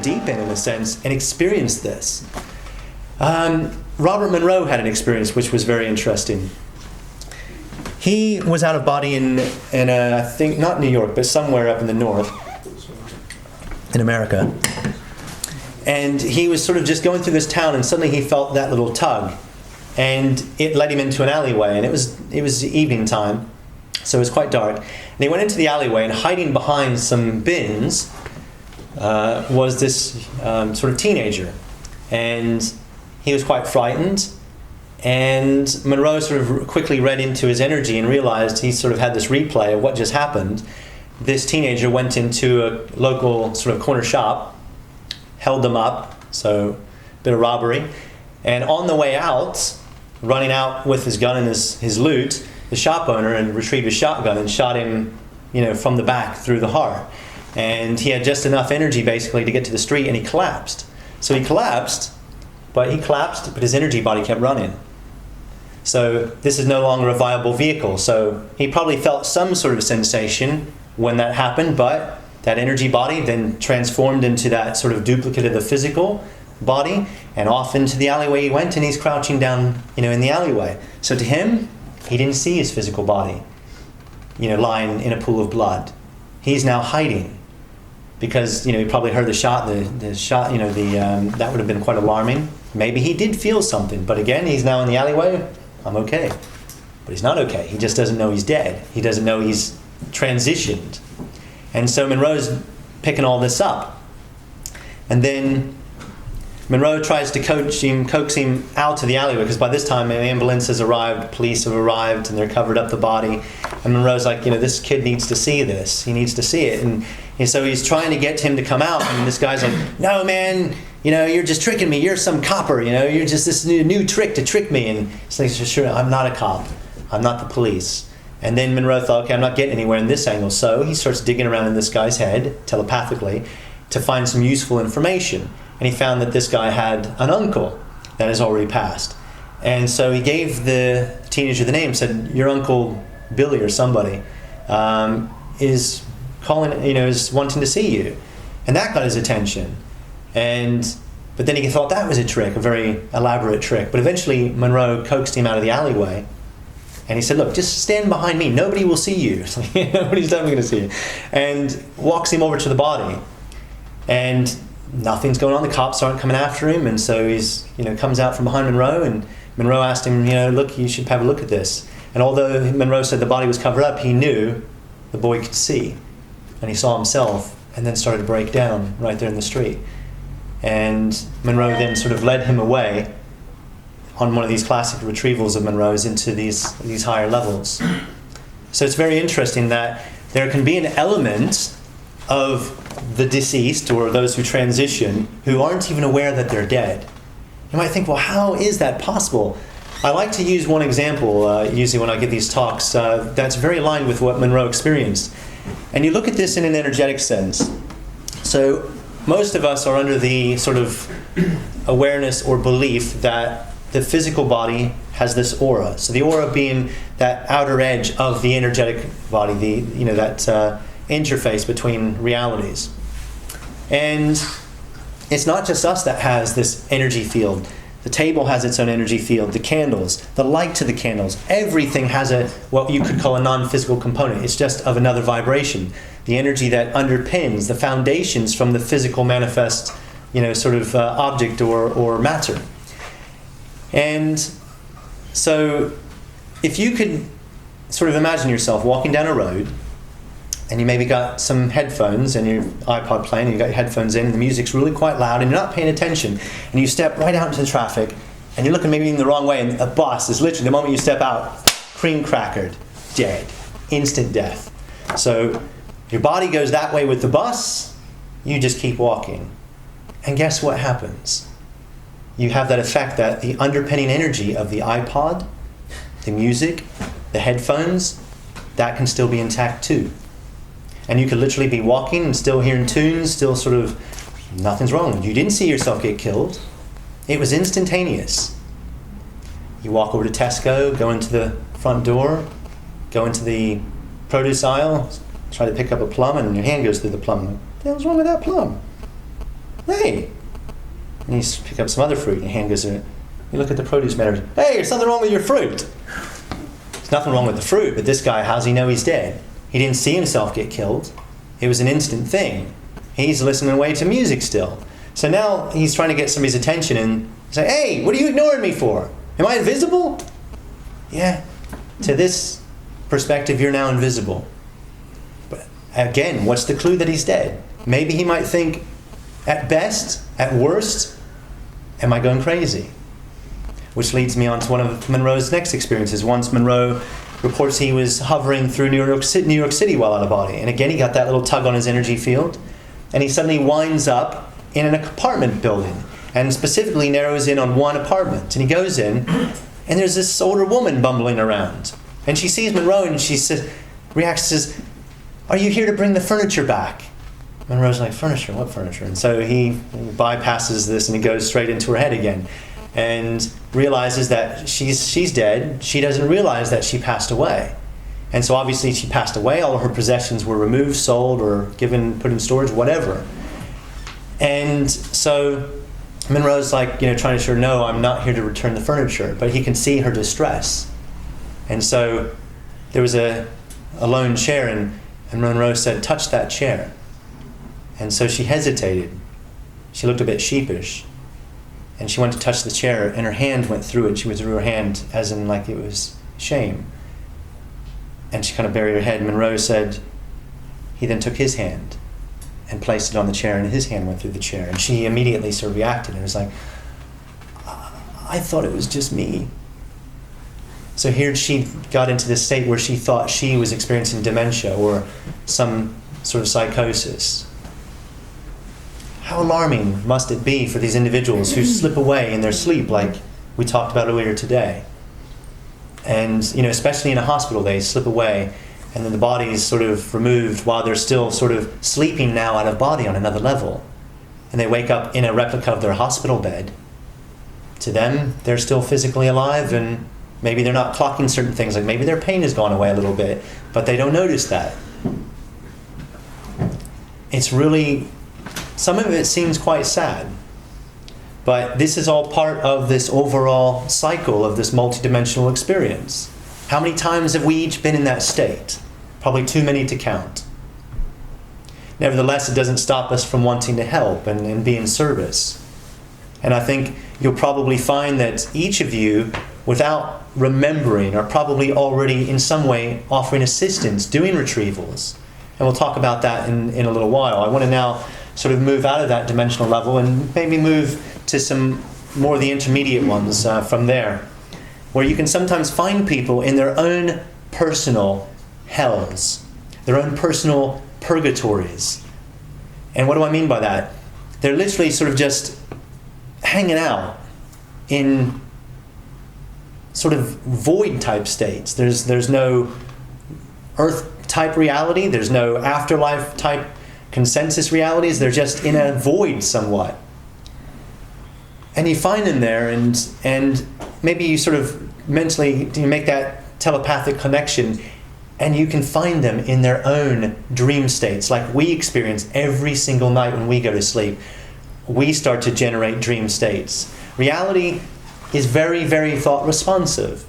deep end in a sense and experienced this. Robert Monroe had an experience which was very interesting. He was out of body in I think, not New York, but somewhere up in the north, in America. And he was sort of just going through this town, and suddenly he felt that little tug. And it led him into an alleyway, and it was evening time, so it was quite dark. And he went into the alleyway, and hiding behind some bins was this sort of teenager. And he was quite frightened. And Monroe sort of quickly read into his energy and realized he sort of had this replay of what just happened. This teenager went into a local sort of corner shop, held them up, so a bit of robbery. And on the way out, running out with his gun and his loot, the shop owner and retrieved his shotgun and shot him, from the back through the heart. And he had just enough energy basically to get to the street, and he collapsed. So he collapsed, but his energy body kept running. So this is no longer a viable vehicle. So he probably felt some sort of sensation when that happened, but that energy body then transformed into that sort of duplicate of the physical body, and off into the alleyway he went, and he's crouching down, in the alleyway. So to him, he didn't see his physical body, lying in a pool of blood. He's now hiding because, he probably heard the shot, that would have been quite alarming. Maybe he did feel something, but again, he's now in the alleyway. I'm okay. But he's not okay. He just doesn't know he's dead. He doesn't know he's transitioned. And so Monroe's picking all this up. And then Monroe tries to coax him out of the alleyway, because by this time an ambulance has arrived, police have arrived, and they're covered up the body. And Monroe's like, this kid needs to see this. He needs to see it. And so he's trying to get him to come out, and this guy's like, no, man, you're just tricking me. You're some copper, you're just this new trick to trick me. And he's like, sure, I'm not a cop. I'm not the police. And then Monroe thought, okay, I'm not getting anywhere in this angle. So he starts digging around in this guy's head, telepathically, to find some useful information. And he found that this guy had an uncle that has already passed. And so he gave the teenager the name, said, your uncle Billy or somebody is calling, is wanting to see you. And that got his attention. But then he thought that was a trick, a very elaborate trick. But eventually Monroe coaxed him out of the alleyway. And he said, look, just stand behind me. Nobody will see you. Nobody's definitely going to see you. And walks him over to the body. And nothing's going on. The cops aren't coming after him. And so he's, comes out from behind Monroe. And Monroe asked him, look, you should have a look at this. And although Monroe said the body was covered up, he knew the boy could see. And he saw himself and then started to break down right there in the street. And Monroe then sort of led him away on one of these classic retrievals of Monroe's into these higher levels. So it's very interesting that there can be an element of the deceased or those who transition who aren't even aware that they're dead. You might think, well, how is that possible? I like to use one example, usually when I give these talks, that's very aligned with what Monroe experienced. And you look at this in an energetic sense. So most of us are under the sort of awareness or belief that the physical body has this aura. So the aura being that outer edge of the energetic body, that interface between realities. And it's not just us that has this energy field. The table has its own energy field, the candles, the light to the candles. Everything has what you could call a non-physical component. It's just of another vibration. The energy that underpins the foundations from the physical manifest, object or matter. And so if you could sort of imagine yourself walking down a road, and you maybe got some headphones and your iPod playing, and you got your headphones in, and the music's really quite loud, and you're not paying attention, and you step right out into the traffic, and you're looking maybe in the wrong way, and a bus is literally, the moment you step out, cream crackered, dead, instant death. So your body goes that way with the bus, you just keep walking. And guess what happens? You have that effect that the underpinning energy of the iPod, the music, the headphones, that can still be intact too. And you could literally be walking and still hearing tunes, still sort of, nothing's wrong. You didn't see yourself get killed. It was instantaneous. You walk over to Tesco, go into the front door, go into the produce aisle, try to pick up a plum, and your hand goes through the plum. What the hell's wrong with that plum? Hey. And you pick up some other fruit, and your hand goes in it. You look at the produce manager. Hey, there's something wrong with your fruit. There's nothing wrong with the fruit, but this guy, how's he know he's dead? He didn't see himself get killed. It was an instant thing. He's listening away to music still. So now he's trying to get somebody's attention and say, hey, what are you ignoring me for? Am I invisible? Yeah. To this perspective, you're now invisible. But again, what's the clue that he's dead? Maybe he might think, at best, at worst, am I going crazy? Which leads me on to one of Monroe's next experiences. Once Monroe reports he was hovering through New York City while out of body. And again, he got that little tug on his energy field. And he suddenly winds up in an apartment building. And specifically narrows in on one apartment. And he goes in, and there's this older woman bumbling around. And she sees Monroe, and she says, are you here to bring the furniture back? Monroe's like, furniture? What furniture? And so he bypasses this, and he goes straight into her head again. And realizes that she's dead. She doesn't realize that she passed away. And so obviously she passed away. All of her possessions were removed, sold, or put in storage, whatever. And so Monroe's like, trying to assure her, no, I'm not here to return the furniture. But he can see her distress. And so there was a lone chair, and Monroe said, touch that chair. And so she hesitated. She looked a bit sheepish. And she went to touch the chair, and her hand went through it. She withdrew her hand as in like it was shame. And she kind of buried her head. Monroe said, he then took his hand and placed it on the chair, and his hand went through the chair. And she immediately sort of reacted and was like, I thought it was just me. So here she got into this state where she thought she was experiencing dementia or some sort of psychosis. How alarming must it be for these individuals who slip away in their sleep, like we talked about earlier today? And, especially in a hospital, they slip away, and then the body is sort of removed while they're still sort of sleeping now out of body on another level. And they wake up in a replica of their hospital bed. To them, they're still physically alive, and maybe they're not clocking certain things, like maybe their pain has gone away a little bit, but they don't notice that. It's really... Some of it seems quite sad, but this is all part of this overall cycle of this multidimensional experience. How many times have we each been in that state? Probably too many to count. Nevertheless, it doesn't stop us from wanting to help and be in service. And I think you'll probably find that each of you, without remembering, are probably already in some way offering assistance, doing retrievals. And we'll talk about that in a little while. I want to now sort of move out of that dimensional level and maybe move to some more of the intermediate ones from there, where you can sometimes find people in their own personal hells, their own personal purgatories. And what do I mean by that? They're literally sort of just hanging out in sort of void type states. There's no earth type reality, there's no afterlife type consensus realities. They're just in a void somewhat. And you find them there, and maybe you sort of mentally make that telepathic connection, and you can find them in their own dream states, like we experience every single night when we go to sleep. We start to generate dream states. Reality is very, very thought responsive.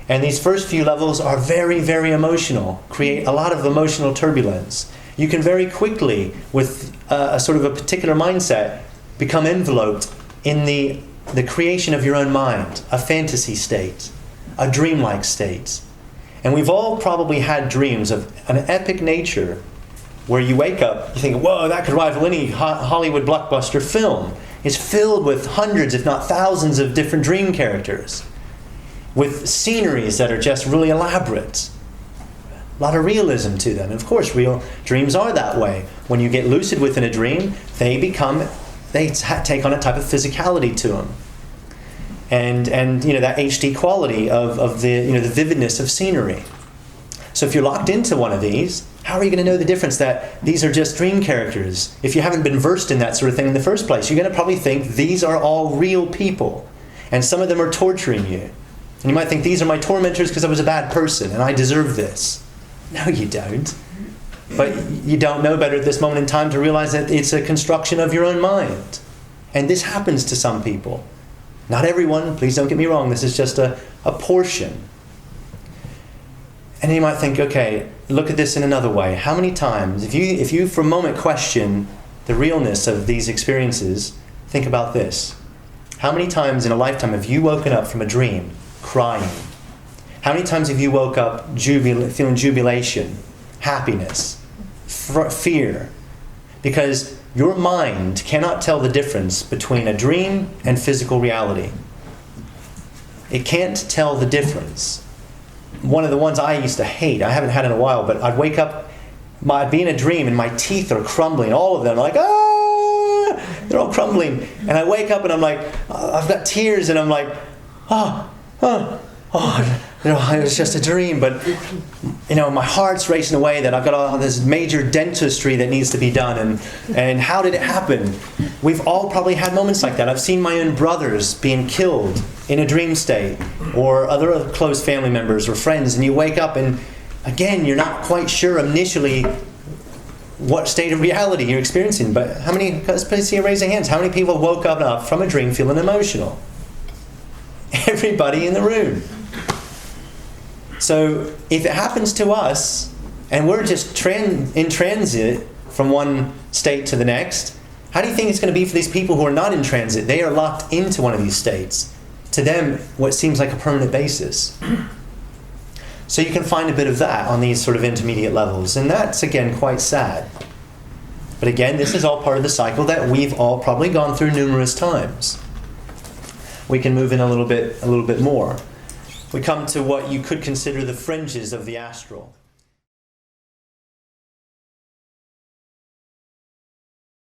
And these first few levels are very, very emotional, create a lot of emotional turbulence. You can very quickly, with a sort of a particular mindset, become enveloped in the creation of your own mind, a fantasy state, a dreamlike state. And we've all probably had dreams of an epic nature where you wake up, you think, whoa, that could rival any Hollywood blockbuster film. It's filled with hundreds, if not thousands, of different dream characters, with sceneries that are just really elaborate. A lot of realism to them. And of course, real dreams are that way. When you get lucid within a dream, they take on a type of physicality to them. And that HD quality of the the vividness of scenery. So if you're locked into one of these, how are you going to know the difference that these are just dream characters? If you haven't been versed in that sort of thing in the first place, you're going to probably think these are all real people. And some of them are torturing you. And you might think, these are my tormentors because I was a bad person and I deserve this. No, you don't. but you don't know better at this moment in time to realize that it's a construction of your own mind. And this happens to some people. Not everyone, please don't get me wrong, this is just a portion. And you might think, okay, look at this in another way. How many times, if you for a moment question the realness of these experiences, think about this. How many times in a lifetime have you woken up from a dream crying? How many times have you woke up feeling jubilation, happiness, fear? Because your mind cannot tell the difference between a dream and physical reality. It can't tell the difference. One of the ones I used to hate, I haven't had in a while, but I'd wake up, I'd be in a dream and my teeth are crumbling, all of them, like, they're all crumbling. And I wake up and I'm like, I've got tears and I'm like, it was just a dream, but my heart's racing away that I've got all this major dentistry that needs to be done, and how did it happen? We've all probably had moments like that. I've seen my own brothers being killed in a dream state, or other close family members or friends, and you wake up and again, you're not quite sure initially what state of reality you're experiencing. But how many, please see a raise of hands, how many people woke up from a dream feeling emotional? Everybody in the room. So if it happens to us, and we're just in transit from one state to the next, how do you think it's going to be for these people who are not in transit? They are locked into one of these states. To them, what seems like a permanent basis. So you can find a bit of that on these sort of intermediate levels. And that's, again, quite sad. But again, this is all part of the cycle that we've all probably gone through numerous times. We can move in a little bit more. We come to what you could consider the fringes of the astral.